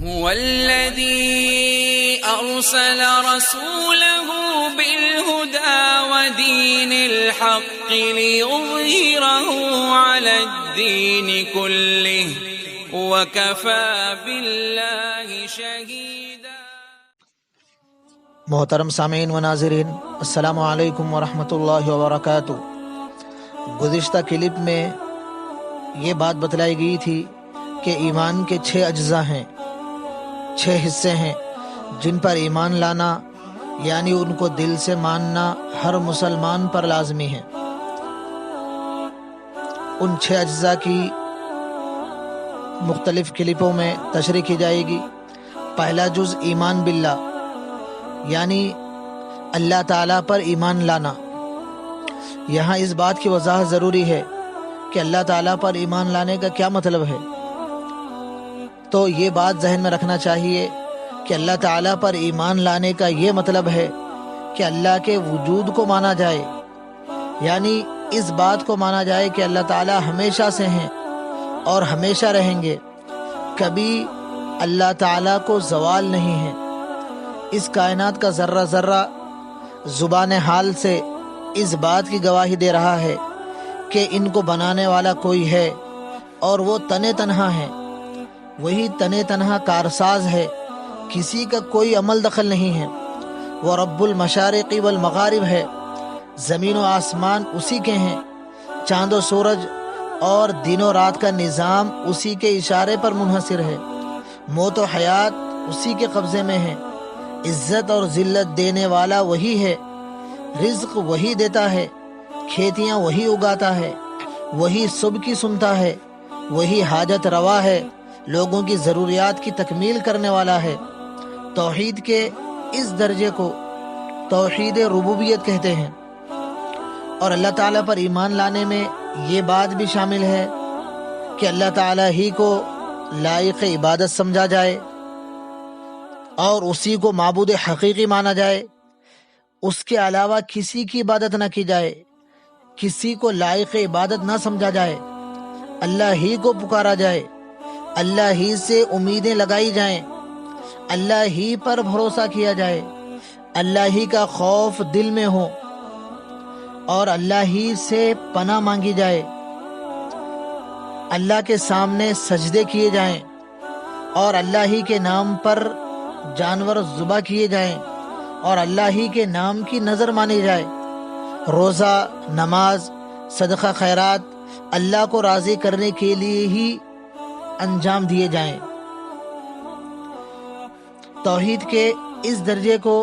هو الذي أرسل رسوله بالهدى ودين الحق ليظهره على الدين كله وكفى بالله شهيدا۔ محترم سامعین و ناظرین، السلام علیکم ورحمۃ اللہ وبرکاتہ۔ گزشتہ کلپ میں یہ بات بتلائی گئی تھی کہ ایمان کے 6 اجزاء ہیں، 6 حصے ہیں جن پر ایمان لانا یعنی ان کو دل سے ماننا ہر مسلمان پر لازمی ہے۔ ان 6 اجزاء کی مختلف کلپوں میں تشریح کی جائے گی۔ پہلا جز ایمان باللہ یعنی اللہ تعالیٰ پر ایمان لانا۔ یہاں اس بات کی وضاحت ضروری ہے کہ اللہ تعالیٰ پر ایمان لانے کا کیا مطلب ہے۔ تو یہ بات ذہن میں رکھنا چاہیے کہ اللہ تعالیٰ پر ایمان لانے کا یہ مطلب ہے کہ اللہ کے وجود کو مانا جائے، یعنی اس بات کو مانا جائے کہ اللہ تعالیٰ ہمیشہ سے ہیں اور ہمیشہ رہیں گے، کبھی اللہ تعالیٰ کو زوال نہیں ہے۔ اس کائنات کا ذرہ ذرہ زبان حال سے اس بات کی گواہی دے رہا ہے کہ ان کو بنانے والا کوئی ہے اور وہ تنے تنہا ہے، وہی تنے تنہا کارساز ہے، کسی کا کوئی عمل دخل نہیں ہے۔ وہ رب المشارق والمغارب ہے، زمین و آسمان اسی کے ہیں، چاند و سورج اور دن و رات کا نظام اسی کے اشارے پر منحصر ہے، موت و حیات اسی کے قبضے میں ہے، عزت اور ذلت دینے والا وہی ہے، رزق وہی دیتا ہے، کھیتیاں وہی اگاتا ہے، وہی سب کی سنتا ہے، وہی حاجت روا ہے، لوگوں کی ضروریات کی تکمیل کرنے والا ہے۔ توحید کے اس درجے کو توحید ربوبیت کہتے ہیں۔ اور اللہ تعالیٰ پر ایمان لانے میں یہ بات بھی شامل ہے کہ اللہ تعالیٰ ہی کو لائق عبادت سمجھا جائے اور اسی کو معبود حقیقی مانا جائے، اس کے علاوہ کسی کی عبادت نہ کی جائے، کسی کو لائق عبادت نہ سمجھا جائے، اللہ ہی کو پکارا جائے، اللہ ہی سے امیدیں لگائی جائیں، اللہ ہی پر بھروسہ کیا جائے، اللہ ہی کا خوف دل میں ہو اور اللہ ہی سے پناہ مانگی جائے، اللہ کے سامنے سجدے کیے جائیں اور اللہ ہی کے نام پر جانور ذبح کیے جائیں اور اللہ ہی کے نام کی نظر مانی جائے، روزہ، نماز، صدقہ خیرات اللہ کو راضی کرنے کے لیے ہی انجام دیے جائیں۔ توحید کے اس درجے کو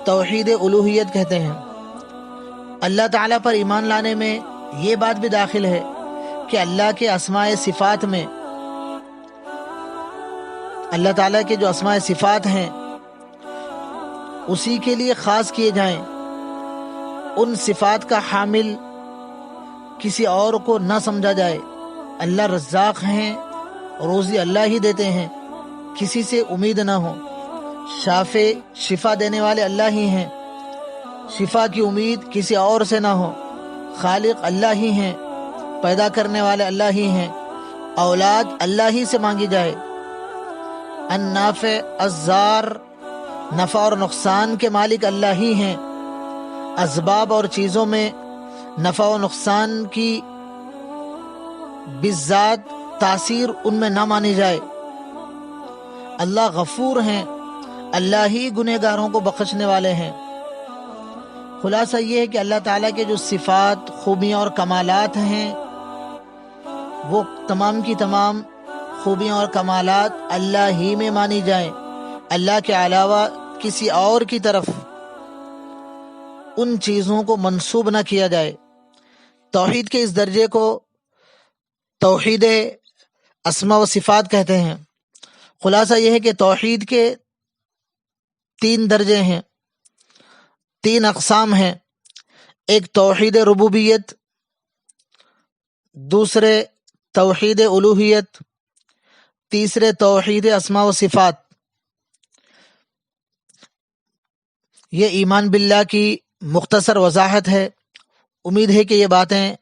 توحید الوہیت کہتے ہیں۔ اللہ تعالیٰ پر ایمان لانے میں یہ بات بھی داخل ہے کہ اللہ کے اسماء صفات میں اللہ تعالیٰ کے جو اسماء صفات ہیں اسی کے لیے خاص کیے جائیں، ان صفات کا حامل کسی اور کو نہ سمجھا جائے۔ اللہ رزاق ہیں، روزی اللہ ہی دیتے ہیں، کسی سے امید نہ ہو۔ شافع، شفا دینے والے اللہ ہی ہیں، شفا کی امید کسی اور سے نہ ہو۔ خالق اللہ ہی ہیں، پیدا کرنے والے اللہ ہی ہیں، اولاد اللہ ہی سے مانگی جائے۔ النافع، الضار، نفع اور نقصان کے مالک اللہ ہی ہیں، اسباب اور چیزوں میں نفع و نقصان کی بالذات تاثیر ان میں نہ مانی جائے۔ اللہ غفور ہیں، اللہ ہی گنہگاروں کو بخشنے والے ہیں۔ خلاصہ یہ ہے کہ اللہ تعالیٰ کے جو صفات، خوبیاں اور کمالات ہیں وہ تمام کی تمام خوبیاں اور کمالات اللہ ہی میں مانی جائیں، اللہ کے علاوہ کسی اور کی طرف ان چیزوں کو منسوب نہ کیا جائے۔ توحید کے اس درجے کو توحید اسماء و صفات کہتے ہیں۔ خلاصہ یہ ہے کہ توحید کے 3 درجے ہیں، 3 اقسام ہیں، ایک توحید ربوبیت، دوسرے توحید الوہیت، تیسرے توحید اسماء و صفات۔ یہ ایمان باللہ کی مختصر وضاحت ہے۔ امید ہے کہ یہ باتیں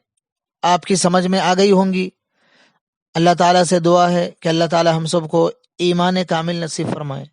آپ کی سمجھ میں آ گئی ہوں گی۔ اللہ تعالیٰ سے دعا ہے کہ اللہ تعالیٰ ہم سب کو ایمان کامل نصیب فرمائے۔